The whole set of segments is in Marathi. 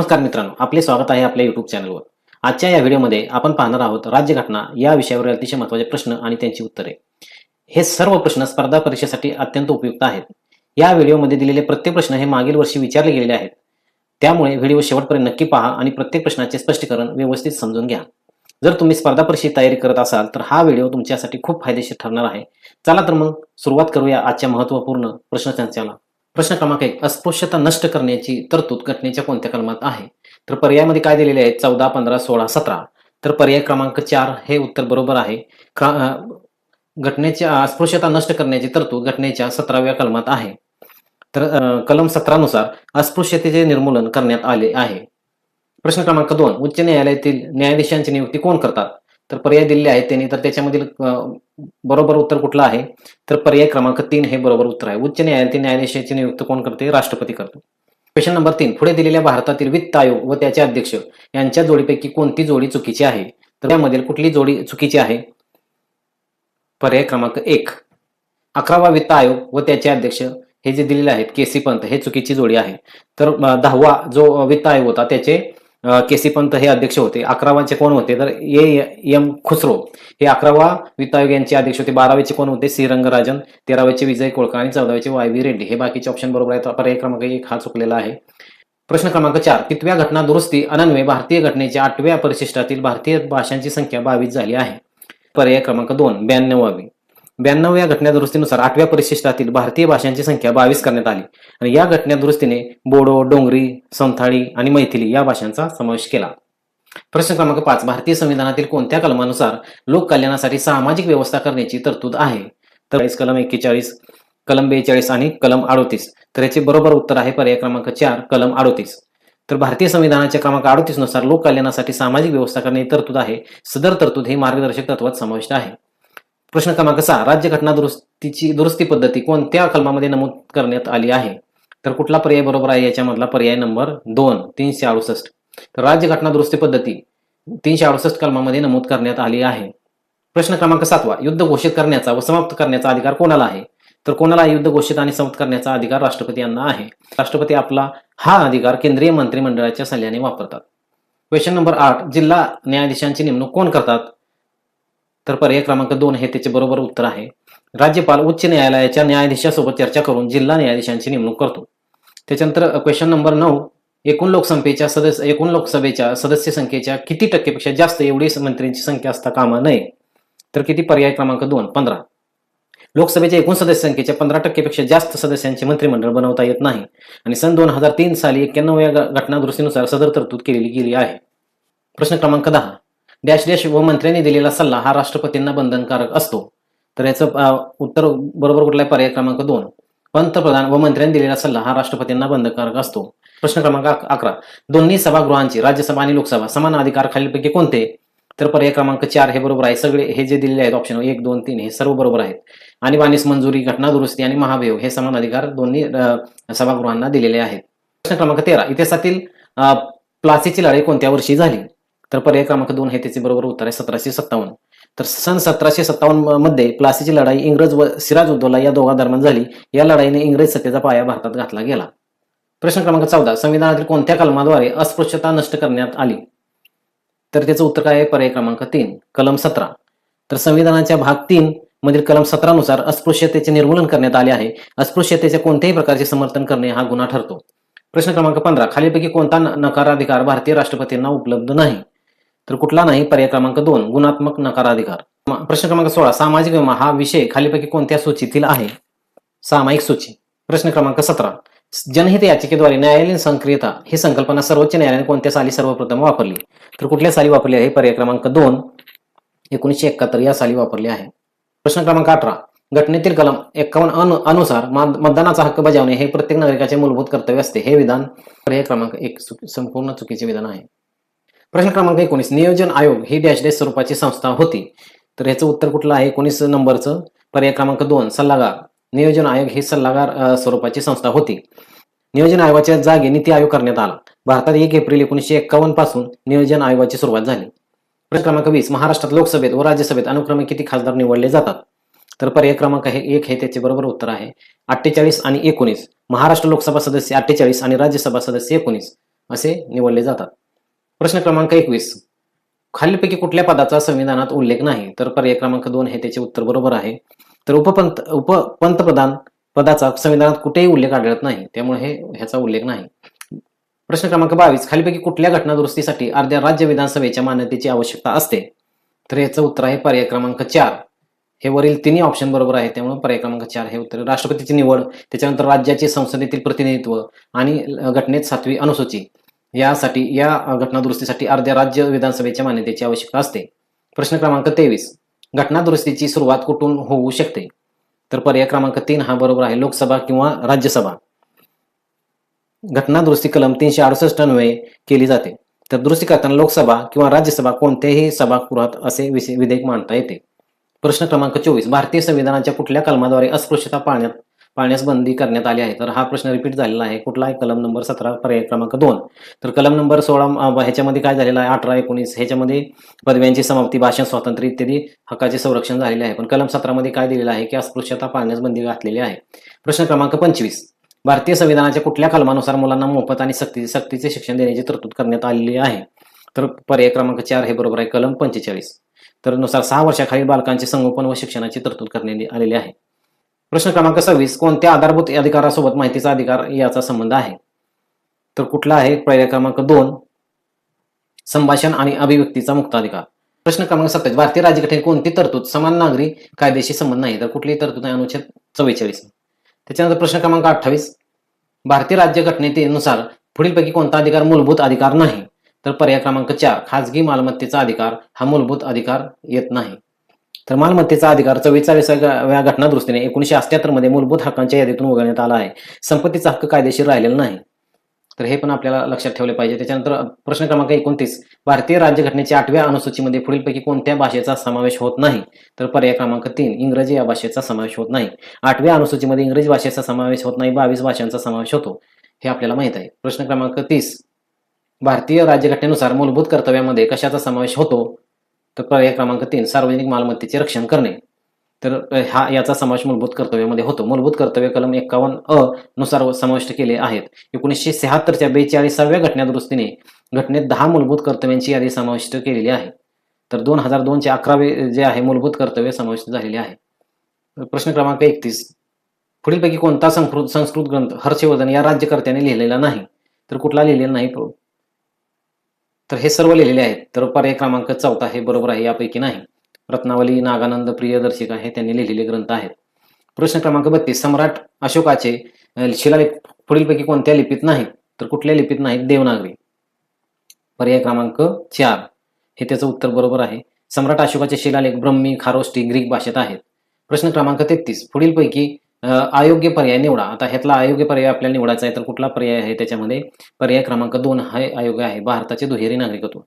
नमस्कार मित्रांनो, आपले स्वागत आहे आपल्या YouTube चॅनलवर. आजच्या या व्हिडिओमध्ये आपण पाहणार आहोत राज्यघटना या विषयावर अतिशय महत्त्वाचे प्रश्न आणि त्यांची उत्तरे. हे सर्व प्रश्न स्पर्धा परीक्षेसाठी अत्यंत उपयुक्त आहेत. या व्हिडिओमध्ये दिलेले प्रत्येक प्रश्न हे मागील वर्षी विचारले गेलेले आहेत. त्यामुळे व्हिडिओ शेवटपर्यंत नक्की पहा आणि प्रत्येक प्रश्नाचे स्पष्टीकरण व्यवस्थित समजून घ्या. जर तुम्ही स्पर्धा परीक्षेची तयारी करत असाल तर हा व्हिडिओ तुमच्यासाठी खूप फायदेशीर ठरणार आहे. चला तर मग सुरुवात करूया आजच्या महत्त्वपूर्ण प्रश्नसंचाला. प्रश्न क्रमांक 1. अस्पृश्यता नष्ट करण्याची तरतूद घटनेच्या कोणत्या कलमात आहे? तर पर्यायामध्ये काय दिलेले आहेत? 14, 15, 16, 17. तर पर्याय क्रमांक 4 हे उत्तर बरोबर आहे. घटनेच्या अस्पृश्यता नष्ट करण्याची तरतूद घटनेच्या 17व्या कलमात आहे. तर कलम 17 नुसार अस्पृश्यतेचे निर्मूलन करण्यात आले आहे. प्रश्न क्रमांक 2. उच्च न्यायालयातील न्यायाधीशांची नियुक्ती कोण करतात? तर पर्याय दिलेले आहेत त्यांनी. तर त्याच्यामधील बरोबर उत्तर कुठलं आहे? तर पर्याय क्रमांक 3 हे बरोबर उत्तर आहे. उच्च न्यायालयातील न्यायाधीशाची नियुक्ती कोण करते? राष्ट्रपती करतो. Question number 3. पुढे दिलेल्या भारतातील वित्त आयोग व त्याचे अध्यक्ष यांच्या जोडीपैकी कोणती जोडी चुकीची आहे? तर त्यामधील कुठली जोडी चुकीची आहे? पर्याय क्रमांक 1. 11वा वित्त आयोग व त्याचे अध्यक्ष हे जे दिलेले आहेत केसी पंत हे चुकीची जोडी आहे. तर 10वा जो वित्त आयोग होता त्याचे केसी पंत हे अध्यक्ष होते. 11वाचे कोण होते? तर एम खुसरो हे 11वा वित्त आयोग यांचे अध्यक्ष होते. 12वेचे कोण होते? सी रंगराजन. 13वेचे विजय कोळका आणि 14वेचे वाय व्ही रेड्डी. हे बाकीचे ऑप्शन बरोबर आहेत. पर्याय क्रमांक 1 हा चुकलेला आहे. प्रश्न क्रमांक 4. कितव्या घटना दुरुस्ती अन्वये भारतीय घटनेच्या 8व्या परिशिष्टातील भारतीय भाषांची संख्या 22 झाली आहे? पर्याय क्रमांक 2. 92वी. 92व्या घटना दुरुस्तीनुसार 8व्या परिशिष्टातील भारतीय भाषांची संख्या 22 करण्यात आली आणि या घटना दुरुस्तीने बोडो, डोंगरी, संथाळी आणि मैथिली या भाषांचा समावेश केला. प्रश्न क्रमांक 5. भारतीय संविधानातील कोणत्या कलमानुसार लोक कल्याणासाठी सामाजिक व्यवस्था करण्याची तरतूद आहे? तर कलम 41, कलम 42 आणि कलम 38. तर याचे बरोबर उत्तर आहे पर्याय क्रमांक 4 कलम 38. तर भारतीय संविधानाच्या क्रमांक 38 नुसार लोक कल्याणासाठी सामाजिक व्यवस्था करण्याची तरतूद आहे. सदर तरतूद ही मार्गदर्शक तत्वात समाविष्ट आहे. प्रश्न क्रमांक 6. राज्य घटना दुरुस्ती पद्धती कोणत्या कलमामध्ये नमूद करण्यात आली आहे? तर कुठला पर्याय बरोबर आहे? याच्यामधला पर्याय नंबर 2 368. तर राज्य घटना दुरुस्ती पद्धती 368 कलमामध्ये नमूद करण्यात आली आहे. प्रश्न क्रमांक 7. युद्ध घोषित करण्याचा व समाप्त करण्याचा अधिकार कोणाला आहे? तर कोणाला युद्ध घोषित आणि समाप्त करण्याचा अधिकार? राष्ट्रपती यांना आहे. राष्ट्रपती आपला हा अधिकार केंद्रीय मंत्रिमंडळाच्या सल्ल्याने वापरतात. Question number 8. जिल्हा न्यायाधीशांची नेमणूक कोण करतात? तर पर्याय क्रमांक 2 हे त्याचे बरोबर उत्तर आहे. राज्यपाल उच्च न्यायालयाच्या न्यायाधीशासोबत चर्चा करून जिल्हा न्यायाधीशांची नेमणूक करतो. त्याच्यानंतर क्वेश्चन नंबर 9. एकूण लोकसभेच्या सदस्य संख्येच्या किती टक्केपेक्षा जास्त एवढी मंत्र्यांची संख्या असता कामा नये? तर किती? पर्याय क्रमांक 2 15. लोकसभेच्या एकूण सदस्य संख्येच्या 15% जास्त सदस्यांचे मंत्रिमंडळ बनवता येत नाही आणि सन 2003 साली 91व्या घटना दुरुस्तीनुसार सदर तरतूद केली गेली आहे. प्रश्न क्रमांक 10. डॅश डॅश व मंत्र्यांनी दिलेला सल्ला हा राष्ट्रपतींना बंधनकारक असतो. तर याचं उत्तर बरोबर कुठला आहे? पर्याय क्रमांक 2. पंतप्रधान व मंत्र्यांनी दिलेला सल्ला हा राष्ट्रपतींना बंधनकारक असतो. प्रश्न क्रमांक 11. दोन्ही सभागृहांची राज्यसभा आणि लोकसभा समान अधिकार खालीलपैकी कोणते? तर पर्याय क्रमांक 4 हे बरोबर आहे. सगळे हे जे दिलेले आहेत ऑप्शन 1, 2, 3 हे सर्व बरोबर आहेत. आणीबाणीस मंजुरी, घटना दुरुस्ती आणि महाभियोग हे समान अधिकार दोन्ही सभागृहांना दिलेले आहेत. प्रश्न क्रमांक 13. इतिहासातील प्लासीची लढाई कोणत्या वर्षी झाली? तर पर्याय क्रमांक 2 हे त्याचे बरोबर उत्तर आहे. 1757. तर सन 1757 मध्ये प्लासीची लढाई इंग्रज व सिराजउद्दौला या दोघांदरम्यान झाली. या लढाईने इंग्रज सत्तेचा पाया भारतात घातला गेला. प्रश्न क्रमांक 14. संविधानातील कोणत्या कलमाद्वारे अस्पृश्यता नष्ट करण्यात आली? तर त्याचं उत्तर काय आहे? पर्याय क्रमांक 3 कलम 17. तर संविधानाच्या भाग 3 मधील कलम 17 नुसार अस्पृश्यतेचे निर्मूलन करण्यात आले आहे. अस्पृश्यतेचे कोणत्याही प्रकारचे समर्थन करणे हा गुन्हा ठरतो. प्रश्न क्रमांक 15. खालीलपैकी कोणता नकाराधिकार भारतीय राष्ट्रपतींना उपलब्ध नाही? तर कुठला नाही? पर्याय क्रमांक 2 गुणात्मक नकाराधिकार. प्रश्न क्रमांक 16. सामाजिक विमा हा विषय खालीलपैकी कोणत्या सूचीतील आहे? सामायिक सूची. प्रश्न क्रमांक 17. जनहित याचिकेद्वारे न्यायालयीन सक्रियता ही संकल्पना सर्वोच्च न्यायालयाने कोणत्या साली सर्वप्रथम वापरली? तर कुठल्या साली वापरली आहे? पर्याय क्रमांक 2 1971 या साली वापरली आहे. प्रश्न क्रमांक 18. घटनेतील कलम 51 अनुसार मतदानाचा हक्क बजावणे हे प्रत्येक नागरिकाचे मूलभूत कर्तव्य असते. हे विधान पर्याय क्रमांक 1 संपूर्ण चुकीचे विधान आहे. प्रश्न क्रमांक 19. नियोजन आयोग ही डॅश डॅश स्वरूपाची संस्था होती. तर याचं उत्तर कुठलं आहे? 19 नंबरचं पर्याय क्रमांक 2 सल्लागार. नियोजन आयोग ही सल्लागार स्वरूपाची संस्था होती. नियोजन आयोगाच्या जागी नीती आयोग करण्यात आला. भारतात 1 एप्रिल 1951 पासून नियोजन आयोगाची सुरुवात झाली. प्रश्न क्रमांक 20. महाराष्ट्रात लोकसभेत व राज्यसभेत अनुक्रमे किती खासदार निवडले जातात? तर पर्याय क्रमांक 1 हे त्याचे बरोबर उत्तर आहे. 48 आणि 19. महाराष्ट्र लोकसभा सदस्य 48 आणि राज्यसभा सदस्य 19. असे निवडले जातात. प्रश्न क्रमांक 21. खालीलपैकी कुठल्या पदाचा संविधानात उल्लेख नाही? तर पर्याय क्रमांक 2 हे त्याचे उत्तर बरोबर आहे. तर उपपंतप्रधान पदाचा संविधानात कुठेही उल्लेख आढळत नाही, त्यामुळे ह्याचा उल्लेख नाही. प्रश्न क्रमांक 22. खालीलपैकी कुठल्या घटना दुरुस्तीसाठी अर्ध्या राज्य विधानसभेच्या मान्यतेची आवश्यकता असते? तर याचं उत्तर आहे पर्याय क्रमांक 4. हे वरील तिन्ही ऑप्शन बरोबर आहे, त्यामुळे पर्याय क्रमांक 4 हे उत्तर. राष्ट्रपतीची निवड, त्याच्यानंतर राज्याचे संसदेतील प्रतिनिधित्व आणि घटनेत 7वी अनुसूची यासाठी या घटना दुरुस्तीसाठी अर्ध्या राज्य विधानसभेच्या मान्यतेची आवश्यकता असते. प्रश्न क्रमांक 23. घटना दुरुस्तीची सुरुवात कुठून होऊ शकते? तर पर्याय क्रमांक 3 हा बरोबर आहे, लोकसभा किंवा राज्यसभा. घटना दुरुस्ती कलम 368 अन्वये केली जाते. तर दुरुस्ती करताना लोकसभा किंवा राज्यसभा कोणत्याही सभागृहात असे विधेयक मांडता येते. प्रश्न क्रमांक 24. भारतीय संविधानाच्या कुठल्या कलमाद्वारे अस्पृश्यता पाळण्यास बंदी करण्यात आली आहे? तर हा प्रश्न रिपीट झालेला आहे. कुठला आहे? कलम नंबर 17 पर्याय क्रमांक 2. तर कलम नंबर 16 ह्याच्यामध्ये काय झालेलं आहे? 18, 19 ह्याच्यामध्ये पदव्यांची समाप्ती, भाषण स्वातंत्र्य इत्यादी हक्काचे संरक्षण झालेले आहे. पण कलम 17 मध्ये काय दिलेलं आहे की अस्पृश्यता पाळण्यास बंदी घातलेली आहे. प्रश्न क्रमांक 25. भारतीय संविधानाच्या कुठल्या कलमानुसार मुलांना मोफत आणि सक्तीचे शिक्षण देण्याची तरतूद करण्यात आलेली आहे? तर पर्याय क्रमांक 4 हे बरोबर आहे, कलम 45. तर नुसार 6 वर्षाखालील बालकांचे संगोपन व शिक्षणाची तरतूद करण्यात आलेली आहे. प्रश्न क्रमांक 26. कोणत्या आधारभूत अधिकारासोबत माहितीचा अधिकार याचा संबंध आहे? तर कुठला आहे? पर्याय क्रमांक 2, संभाषण आणि अभिव्यक्तीचा मुक्त अधिकार. प्रश्न क्रमांक 27. भारतीय राज्यघटनेत कोणती तरतूद समान नागरी कायदेशी संबंध नाही? तर कुठली तरतूद आहे? अनुच्छेद 44. त्याच्यानंतर प्रश्न क्रमांक 28. भारतीय राज्यघटनेनुसार पुढीलपैकी कोणता अधिकार मूलभूत अधिकार नाही? तर पर्याय क्रमांक 4, खाजगी मालमत्तेचा अधिकार हा मूलभूत अधिकार येत नाही. तर मालमत्तेचा अधिकार 44व्या घटना दुरुस्तीने 1978 मध्ये मूलभूत हक्कांच्या यादीतून वगळण्यात आला आहे. संपत्तीचा हक्क कायदेशीर राहिलेला नाही. तर हे पण आपल्याला लक्षात ठेवले पाहिजे. त्याच्यानंतर प्रश्न क्रमांक 29. भारतीय राज्यघटनेच्या 8व्या अनुसूचीमध्ये पुढीलपैकी कोणत्या भाषेचा समावेश होत नाही? तर पर्याय क्रमांक 3, इंग्रजी या भाषेचा समावेश होत नाही. 8व्या अनुसूचीमध्ये इंग्रजी भाषेचा समावेश होत नाही, 22 भाषांचा समावेश होतो, हे आपल्याला माहित आहे. प्रश्न क्रमांक 30. भारतीय राज्यघटनेनुसार मूलभूत कर्तव्यामध्ये कशाचा समावेश होतो? तर पर्याय क्रमांक 3, सार्वजनिक मालमत्तेचे रक्षण करणे. तर याचा समावेश मूलभूत कर्तव्यामध्ये होतो. मूलभूत कर्तव्य कलम 51 नुसार समाविष्ट केले आहेत. 1976च्या 42व्या घटना दुरुस्तीने घटनेत 10 मूलभूत कर्तव्यांची यादी समाविष्ट केलेली आहे. तर 2002चे 11वे जे आहे मूलभूत कर्तव्य समाविष्ट झालेले आहे. प्रश्न क्रमांक 31. पुढीलपैकी कोणता संस्कृत ग्रंथ हर्षवर्धन या राज्यकर्त्याने लिहिलेला नाही? तर कुठला लिहिलेला नाही? तर हे सर्व लिहिलेले आहेत. तर पर्याय क्रमांक 4 हे बरोबर आहे, यापैकी नाही. रत्नावली, नागानंद, प्रियदर्शिका हे त्यांनी लिहिलेले ग्रंथ आहेत. प्रश्न क्रमांक 32. सम्राट अशोकाचे शिलालेख पुढीलपैकी कोणत्या लिपीत नाहीत? तर कुठल्या लिपीत नाहीत? देवनागरी. पर्याय क्रमांक 4 हे त्याचं उत्तर बरोबर आहे. सम्राट अशोकाचे शिलालेख ब्रह्मी, खारोष्टी, ग्रीक भाषेत आहेत. प्रश्न क्रमांक 33. पुढीलपैकी अयोग्य पर्याय निवडा. आता ह्यातला अयोग्य पर्याय आपल्याला निवडायचा आहे. तर कुठला पर्याय आहे त्याच्यामध्ये? पर्याय क्रमांक 2 हा अयोग्य आहे, भारताचे दुहेरी नागरिकत्व.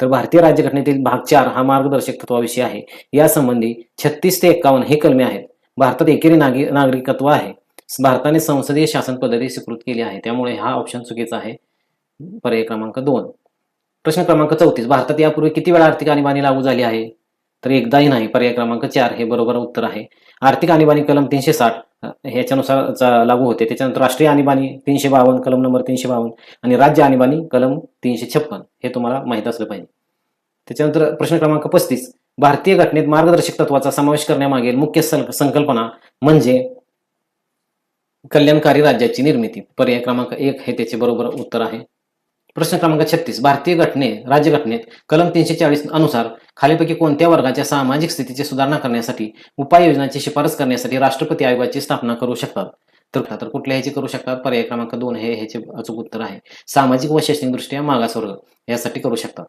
तर भारतीय राज्यघटनेतील भाग 4 हा मार्गदर्शक तत्वाविषयी आहे. यासंबंधी 36 ते 51 हे कलमे आहेत. भारतात एकेरी नागरिकत्व आहे. भारताने संसदीय शासन पद्धती स्वीकृत केली आहे, त्यामुळे हा ऑप्शन चुकीचा आहे, पर्याय क्रमांक 2. प्रश्न क्रमांक 34. भारतात यापूर्वी किती वेळा आर्थिक आणीबाणी लागू झाली आहे? तर एकदाही नाही, पर्याय क्रमांक 4 हे बरोबर उत्तर आहे. आर्थिक आणीबाणी कलम 360 ह्याच्यानुसार लागू होते. त्याच्यानंतर राष्ट्रीय आणीबाणी 352 कलम नंबर 352 आणि राज्य आणीबाणी कलम 356 हे तुम्हाला माहित असलं पाहिजे. त्याच्यानंतर प्रश्न क्रमांक 35. भारतीय घटनेत मार्गदर्शक तत्वाचा समावेश करण्यामागील मुख्य संकल्पना म्हणजे कल्याणकारी राज्याची निर्मिती. पर्याय क्रमांक 1 हे त्याचे बरोबर उत्तर आहे. प्रश्न क्रमांक 36. भारतीय राज्यघटनेत कलम 340 अनुसार खालीलपैकी कोणत्या वर्गाच्या सामाजिक स्थितीची सुधारणा करण्यासाठी उपाययोजनांची शिफारस करण्यासाठी राष्ट्रपती आयोगाची स्थापना करू शकतात? तर कुठल्या ह्याची करू शकतात? पर्याय क्रमांक 2 हे ह्याचे अचूक उत्तर आहे. सामाजिक व शैक्षणिक दृष्ट्या मागासवर्ग यासाठी करू शकतात.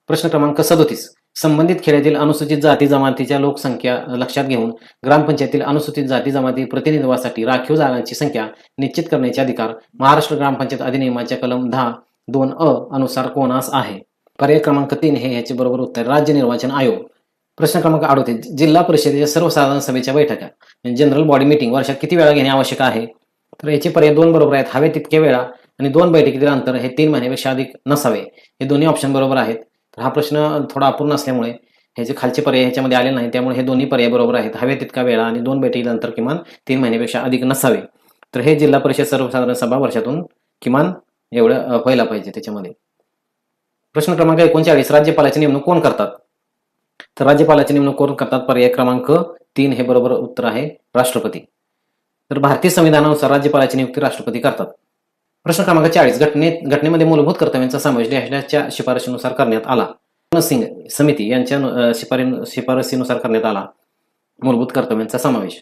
प्रश्न क्रमांक 37. संबंधित खेड्यातील अनुसूचित जाती जमातीच्या लोकसंख्या लक्षात घेऊन ग्रामपंचायतील अनुसूचित जाती जमाती प्रतिनिधित्वासाठी राखीव जागांची संख्या निश्चित करण्याचे अधिकार महाराष्ट्र ग्रामपंचायत अधिनियमाच्या कलम 10(2)(अ) अनुसार कोणास आहे? पर्याय क्रमांक 3 हे याचे बरोबर उत्तर, राज्य निर्वाचन आयोग. प्रश्न क्रमांक 38. जिल्हा परिषदेच्या सर्वसाधारण सभेच्या बैठका जनरल बॉडी मीटिंग वर्षात किती वेळा घेणे आवश्यक आहे? तर याचे पर्याय 2 बरोबर आहेत, हवे तितक्या वेळा, आणि 2 बैठकीतील अंतर हे 3 महिन्यापेक्षा अधिक नसावे, हे दोन्ही ऑप्शन बरोबर आहेत. तर हा प्रश्न थोडा अपूर्ण असल्यामुळे ह्याचे खालचे पर्याय ह्याच्यामध्ये आले नाही, त्यामुळे हे दोन्ही पर्याय बरोबर आहेत, हवे तितका वेळा आणि 2 बैठकीतील अंतर किमान 3 महिन्यापेक्षा अधिक नसावे. तर हे जिल्हा परिषद सर्वसाधारण सभा वर्षातून किमान एवढं व्हायला पाहिजे त्याच्यामध्ये. प्रश्न क्रमांक 39, राज्यपालाची नेमणूक कोण करतात? तर राज्यपालाची नेमणूक कोण करतात? पर्याय क्रमांक 3 हे बरोबर उत्तर आहे, राष्ट्रपती. तर भारतीय संविधानानुसार राज्यपालाची नियुक्ती राष्ट्रपती करतात. प्रश्न क्रमांक 40, घटनेमध्ये मूलभूत कर्तव्यांचा समावेश डॅशच्या शिफारशीनुसार करण्यात आला. सिंग समिती यांच्या शिफारसीनुसार करण्यात आला मूलभूत कर्तव्यांचा समावेश.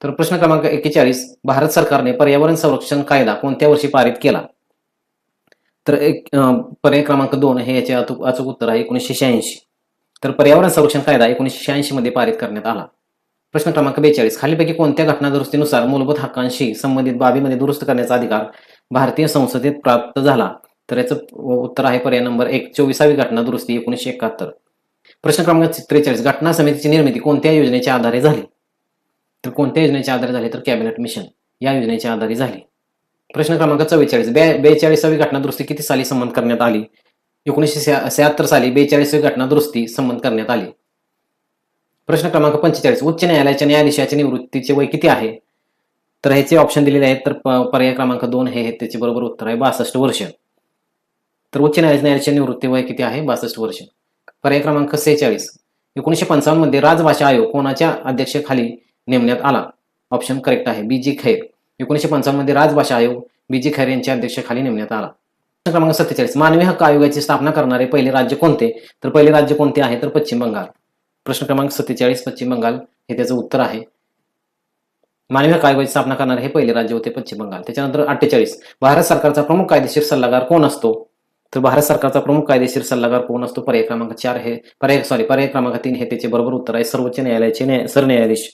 तर प्रश्न क्रमांक 41, भारत सरकारने पर्यावरण संरक्षण कायदा कोणत्या वर्षी पारित केला? तर पर्याय क्रमांक 2 हे याचे अचूक उत्तर आहे 1986. तर पर्यावरण संरक्षण कायदा 1986 मध्ये पारित करण्यात आला. प्रश्न क्रमांक 42, खालीलपैकी कोणत्या घटना दुरुस्तीनुसार मूलभूत हक्कांशी संबंधित बाबीमध्ये दुरुस्त करण्याचा अधिकार भारतीय संसदेत प्राप्त झाला? तर याचं उत्तर आहे पर्याय नंबर 1, 24वी घटना दुरुस्ती 1971. प्रश्न क्रमांक 43, घटना समितीची निर्मिती कोणत्या योजनेच्या आधारे झाली? तर कोणत्या योजनेच्या आधारे झाली? तर कॅबिनेट मिशन या योजनेच्या आधारे झाली. प्रश्न क्रमांक 44, 42वी घटना दुरुस्ती किती साली संमत करण्यात आली? 1976 साली 42वी घटना दुरुस्ती संमत करण्यात आली. प्रश्न क्रमांक 45, उच्च न्यायालयाच्या न्यायाधीशाच्या निवृत्तीचे वय किती आहे? तर ह्याचे ऑप्शन दिलेले आहेत. तर पर्याय क्रमांक 2 हे त्याचे बरोबर उत्तर आहे 62 वर्ष. तर उच्च न्यायालयाच्या निवृत्ती वय किती आहे? 62 वर्ष. पर्याय क्रमांक 46, 1955 मध्ये राजभाषा आयोग कोणाच्या अध्यक्षतेखाली नेमण्यात आला? ऑप्शन करेक्ट आहे BG खैर. 1955 मध्ये राजभाषा आयोग BG खैर यांच्या अध्यक्षतेखाली नेमण्यात आला. प्रश्न क्रमांक 47, मानवी हक्क आयोगाची स्थापना करणारे पहिले राज्य कोणते? तर पहिले राज्य कोणते आहे? तर पश्चिम बंगाल. प्रश्न क्रमांक 47, पश्चिम बंगाल हे त्याचं उत्तर आहे. मानवी हक्क आयोगाची स्थापना करणारे हे पहिले राज्य होते पश्चिम बंगाल. त्याच्यानंतर 48, भारत सरकारचा प्रमुख कायदेशीर सल्लागार कोण असतो? तर भारत सरकारचा प्रमुख कायदेशीर सल्लागार कोण असतो? पर्याय क्रमांक 4 हे पर्याय क्रमांक 3 हे त्याचे बरोबर उत्तर आहे, सर्वोच्च न्यायालयाचे सरन्यायाधीश.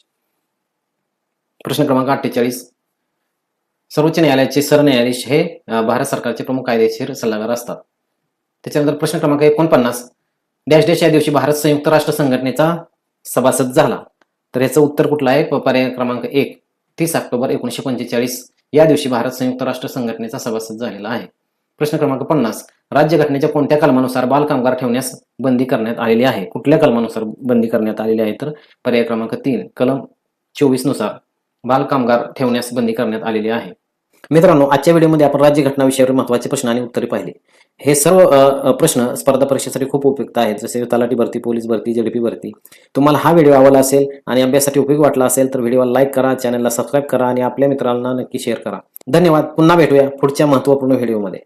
प्रश्न क्रमांक 48, सर्वोच्च न्यायालयाचे सरन्यायाधीश हे भारत सरकारचे प्रमुख कायदेशीर सल्लागार असतात. त्याच्यानंतर प्रश्न क्रमांक 49, डॅश या दिवशी भारत संयुक्त राष्ट्र संघटनेचा सभासद झाला? तर याचं उत्तर कुठलं आहे? पर्याय क्रमांक 1, 30 ऑक्टोबर 1945 या दिवशी भारत संयुक्त राष्ट्र संघटनेचा सभासद झालेला आहे. प्रश्न क्रमांक 50, राज्यघटनेच्या कोणत्या कलमानुसार बालकामगार ठेवण्यास बंदी करण्यात आलेली आहे? कुठल्या कलमानुसार बंदी करण्यात आलेली आहे? तर पर्याय क्रमांक 3, कलम 24 नुसार बालकामगार ठेवण्यास बंदी करण्यात आलेली आहे. मित्रांनो, आजच्या व्हिडिओमध्ये आपण राज्यघटना विषयावर महत्त्वाचे प्रश्न आणि उत्तरे पाहिले. हे सर्व प्रश्न स्पर्धा परीक्षेसाठी खूप उपयुक्त आहेत, जसे तलाठी भरती, पोलीस भरती, JDP भरती. तुम्हाला हा व्हिडिओ आवडला असेल आणि अभ्यासासाठी उपयोगी वाटला असेल तर व्हिडिओला लाईक करा, चॅनलला सबस्क्राईब करा आणि आपल्या मित्रांना नक्की शेअर करा. धन्यवाद. पुन्हा भेटूया पुढच्या महत्त्वपूर्ण व्हिडिओमध्ये.